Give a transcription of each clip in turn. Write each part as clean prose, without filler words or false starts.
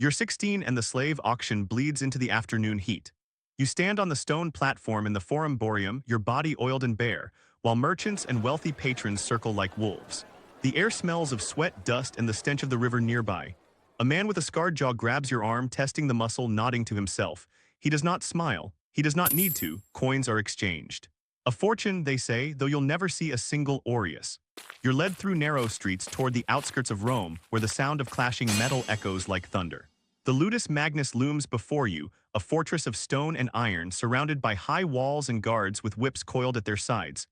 You're 16 and the slave auction bleeds into the afternoon heat. You stand on the stone platform in the Forum Boreum, your body oiled and bare, while merchants and wealthy patrons circle like wolves. The air smells of sweat, dust, and the stench of the river nearby. A man with a scarred jaw grabs your arm, testing the muscle, nodding to himself. He does not smile. He does not need to. Coins are exchanged. A fortune, they say, though you'll never see a single aureus. You're led through narrow streets toward the outskirts of Rome, where the sound of clashing metal echoes like thunder. The Ludus Magnus looms before you, a fortress of stone and iron surrounded by high walls and guards with whips coiled at their sides.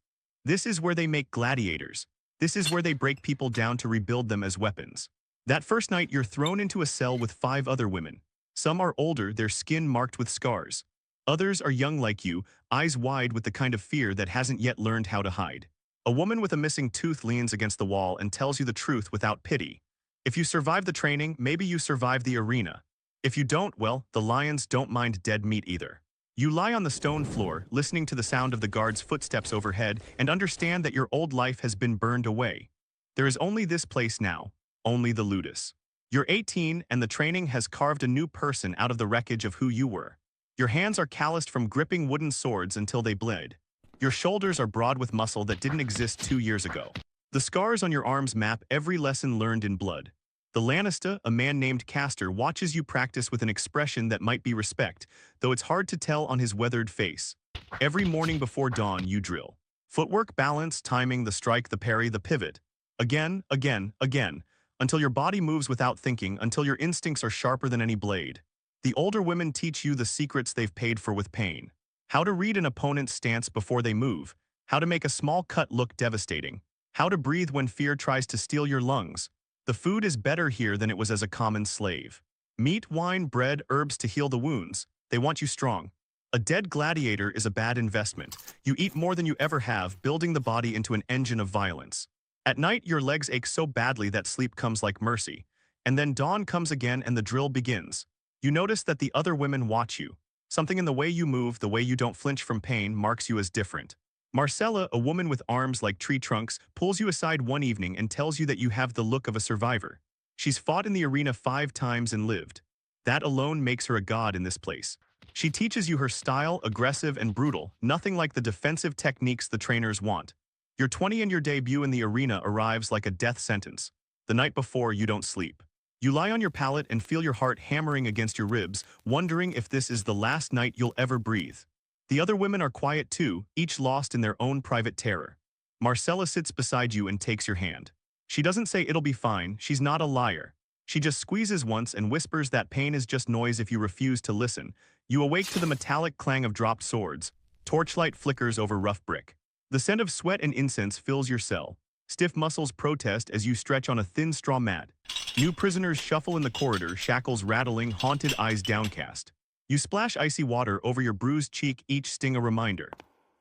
This is where they make gladiators. This is where they break people down to rebuild them as weapons. That first night, you're thrown into a cell with 5 other women. Some are older, their skin marked with scars. Others are young like you, eyes wide with the kind of fear that hasn't yet learned how to hide. A woman with a missing tooth leans against the wall and tells you the truth without pity. If you survive the training, maybe you survive the arena. If you don't, well, the lions don't mind dead meat either. You lie on the stone floor, listening to the sound of the guards' footsteps overhead, and understand that your old life has been burned away. There is only this place now, only the Ludus. You're 18, and the training has carved a new person out of the wreckage of who you were. Your hands are calloused from gripping wooden swords until they bled. Your shoulders are broad with muscle that didn't exist 2 years ago. The scars on your arms map every lesson learned in blood. The Lanista, a man named Castor, watches you practice with an expression that might be respect, though it's hard to tell on his weathered face. Every morning before dawn, you drill. Footwork, balance, timing, the strike, the parry, the pivot. Again, again, again, until your body moves without thinking, until your instincts are sharper than any blade. The older women teach you the secrets they've paid for with pain. How to read an opponent's stance before they move. How to make a small cut look devastating. How to breathe when fear tries to steal your lungs. The food is better here than it was as a common slave. Meat, wine, bread, herbs to heal the wounds. They want you strong. A dead gladiator is a bad investment. You eat more than you ever have, building the body into an engine of violence. At night, your legs ache so badly that sleep comes like mercy. And then dawn comes again and the drill begins. You notice that the other women watch you. Something in the way you move, the way you don't flinch from pain, marks you as different. Marcella, a woman with arms like tree trunks, pulls you aside one evening and tells you that you have the look of a survivor. She's fought in the arena 5 times and lived. That alone makes her a god in this place. She teaches you her style, aggressive and brutal, nothing like the defensive techniques the trainers want. You're 20 and your debut in the arena arrives like a death sentence. The night before, you don't sleep. You lie on your pallet and feel your heart hammering against your ribs, wondering if this is the last night you'll ever breathe. The other women are quiet too, each lost in their own private terror. Marcella sits beside you and takes your hand. She doesn't say it'll be fine, she's not a liar. She just squeezes once and whispers that pain is just noise if you refuse to listen. You awake to the metallic clang of dropped swords. Torchlight flickers over rough brick. The scent of sweat and incense fills your cell. Stiff muscles protest as you stretch on a thin straw mat. New prisoners shuffle in the corridor, shackles rattling, haunted eyes downcast. You splash icy water over your bruised cheek, each sting a reminder.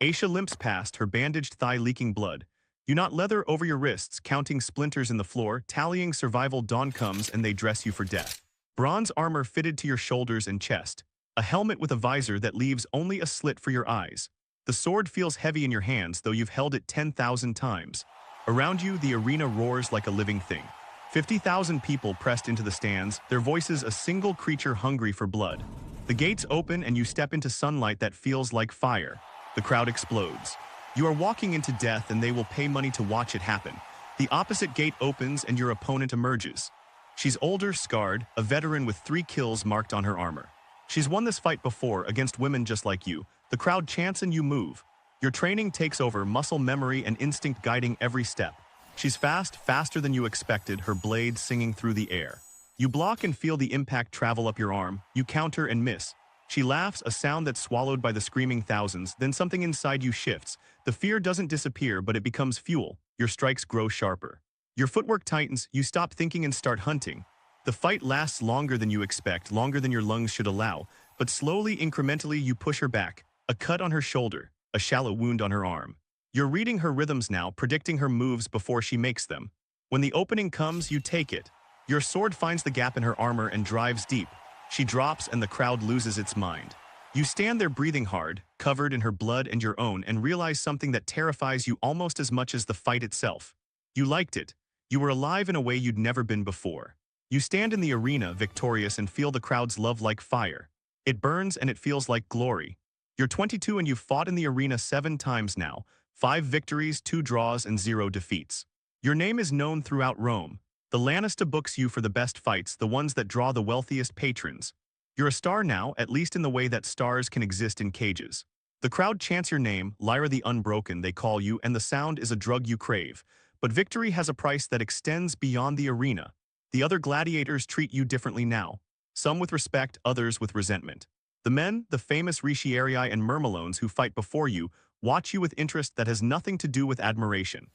Aisha limps past, her bandaged thigh leaking blood. You knot leather over your wrists, counting splinters in the floor, tallying survival. Dawn comes and they dress you for death. Bronze armor fitted to your shoulders and chest. A helmet with a visor that leaves only a slit for your eyes. The sword feels heavy in your hands, though you've held it 10,000 times. Around you, the arena roars like a living thing. 50,000 people pressed into the stands, their voices a single creature hungry for blood. The gates open and you step into sunlight that feels like fire. The crowd explodes. You are walking into death and they will pay money to watch it happen. The opposite gate opens and your opponent emerges. She's older, scarred, a veteran with 3 kills marked on her armor. She's won this fight before against women just like you. The crowd chants and you move. Your training takes over, muscle memory and instinct guiding every step. She's fast, faster than you expected, her blade singing through the air. You block and feel the impact travel up your arm. You counter and miss. She laughs, a sound that's swallowed by the screaming thousands. Then something inside you shifts. The fear doesn't disappear, but it becomes fuel. Your strikes grow sharper. Your footwork tightens, you stop thinking and start hunting. The fight lasts longer than you expect, longer than your lungs should allow. But slowly, incrementally, you push her back. A cut on her shoulder. A shallow wound on her arm. You're reading her rhythms now, predicting her moves before she makes them. When the opening comes, you take it. Your sword finds the gap in her armor and drives deep. She drops and the crowd loses its mind. You stand there breathing hard, covered in her blood and your own, and realize something that terrifies you almost as much as the fight itself. You liked it. You were alive in a way you'd never been before. You stand in the arena victorious and feel the crowd's love like fire. It burns and it feels like glory. You're 22 and you've fought in the arena 7 times now, 5 victories, 2 draws, and 0 defeats. Your name is known throughout Rome. The Lanista books you for the best fights, the ones that draw the wealthiest patrons. You're a star now, at least in the way that stars can exist in cages. The crowd chants your name, Lyra the Unbroken, they call you, and the sound is a drug you crave. But victory has a price that extends beyond the arena. The other gladiators treat you differently now. Some with respect, others with resentment. The men, the famous Ricciarii and Myrmilones who fight before you, watch you with interest that has nothing to do with admiration.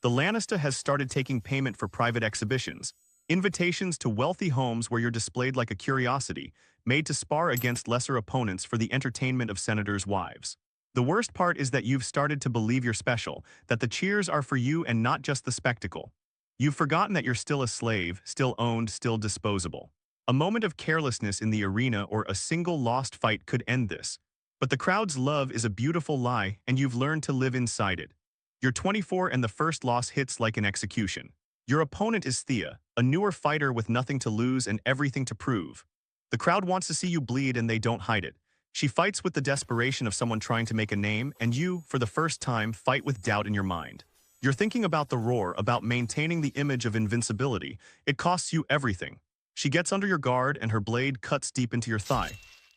The Lanista has started taking payment for private exhibitions, invitations to wealthy homes where you're displayed like a curiosity, made to spar against lesser opponents for the entertainment of senators' wives. The worst part is that you've started to believe you're special, that the cheers are for you and not just the spectacle. You've forgotten that you're still a slave, still owned, still disposable. A moment of carelessness in the arena or a single lost fight could end this. But the crowd's love is a beautiful lie, and you've learned to live inside it. You're 24 and the first loss hits like an execution. Your opponent is Thea, a newer fighter with nothing to lose and everything to prove. The crowd wants to see you bleed and they don't hide it. She fights with the desperation of someone trying to make a name, and you, for the first time, fight with doubt in your mind. You're thinking about the roar, about maintaining the image of invincibility. It costs you everything. She gets under your guard and her blade cuts deep into your thigh.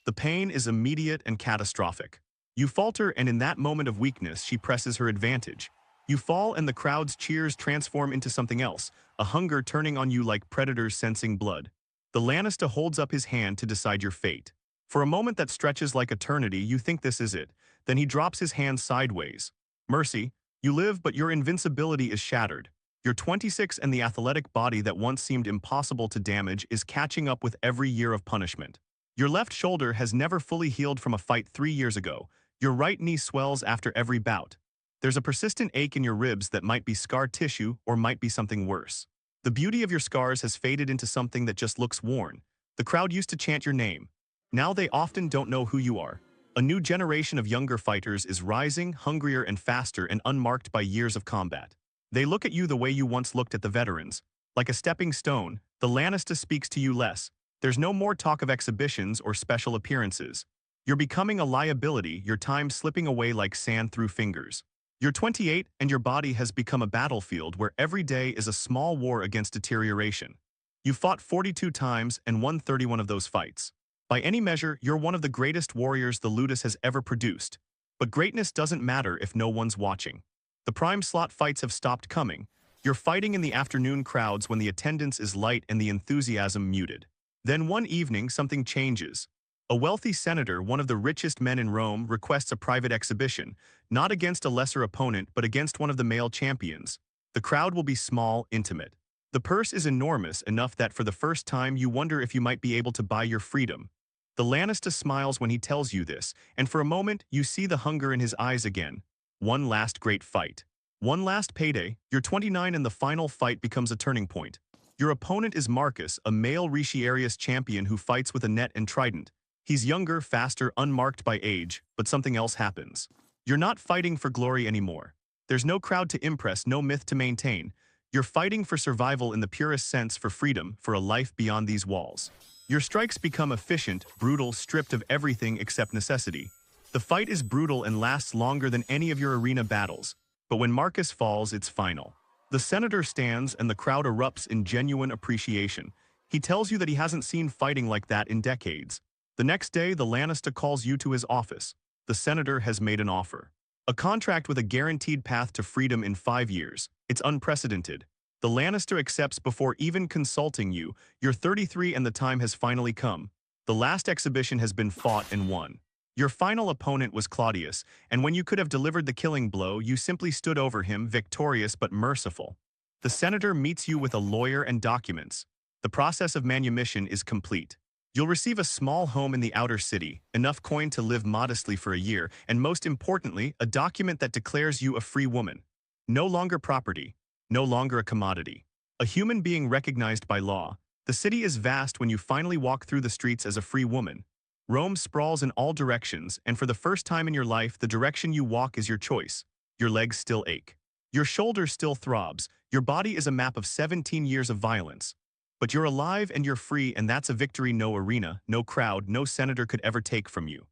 The pain is immediate and catastrophic. You falter, and in that moment of weakness, she presses her advantage. You fall and the crowd's cheers transform into something else, a hunger turning on you like predators sensing blood. The Lanista holds up his hand to decide your fate. For a moment that stretches like eternity, you think this is it. Then he drops his hand sideways. Mercy, you live, but your invincibility is shattered. You're 26 and the athletic body that once seemed impossible to damage is catching up with every year of punishment. Your left shoulder has never fully healed from a fight 3 years ago. Your right knee swells after every bout. There's a persistent ache in your ribs that might be scar tissue or might be something worse. The beauty of your scars has faded into something that just looks worn. The crowd used to chant your name. Now they often don't know who you are. A new generation of younger fighters is rising, hungrier and faster and unmarked by years of combat. They look at you the way you once looked at the veterans. Like a stepping stone, the Lanista speaks to you less. There's no more talk of exhibitions or special appearances. You're becoming a liability, your time slipping away like sand through fingers. You're 28 and your body has become a battlefield where every day is a small war against deterioration. You fought 42 times and won 31 of those fights. By any measure, you're one of the greatest warriors the Ludus has ever produced. But greatness doesn't matter if no one's watching. The prime slot fights have stopped coming. You're fighting in the afternoon crowds when the attendance is light and the enthusiasm muted. Then one evening, something changes. A wealthy senator, one of the richest men in Rome, requests a private exhibition, not against a lesser opponent but against one of the male champions. The crowd will be small, intimate. The purse is enormous, enough that for the first time you wonder if you might be able to buy your freedom. The Lanista smiles when he tells you this, and for a moment you see the hunger in his eyes again. One last great fight. One last payday. You're 29 and the final fight becomes a turning point. Your opponent is Marcus, a male Ricciarius champion who fights with a net and trident. He's younger, faster, unmarked by age, but something else happens. You're not fighting for glory anymore. There's no crowd to impress, no myth to maintain. You're fighting for survival in the purest sense, for freedom, for a life beyond these walls. Your strikes become efficient, brutal, stripped of everything except necessity. The fight is brutal and lasts longer than any of your arena battles. But when Marcus falls, it's final. The senator stands and the crowd erupts in genuine appreciation. He tells you that he hasn't seen fighting like that in decades. The next day, the Lanista calls you to his office. The senator has made an offer. A contract with a guaranteed path to freedom in 5 years. It's unprecedented. The Lannister accepts before even consulting you. You're 33 and the time has finally come. The last exhibition has been fought and won. Your final opponent was Claudius, and when you could have delivered the killing blow, you simply stood over him, victorious but merciful. The senator meets you with a lawyer and documents. The process of manumission is complete. You'll receive a small home in the outer city, enough coin to live modestly for a year, and most importantly, a document that declares you a free woman. No longer property, no longer a commodity. A human being recognized by law. The city is vast when you finally walk through the streets as a free woman. Rome sprawls in all directions, and for the first time in your life, the direction you walk is your choice. Your legs still ache. Your shoulder still throbs. Your body is a map of 17 years of violence. But you're alive and you're free, and that's a victory no arena, no crowd, no senator could ever take from you.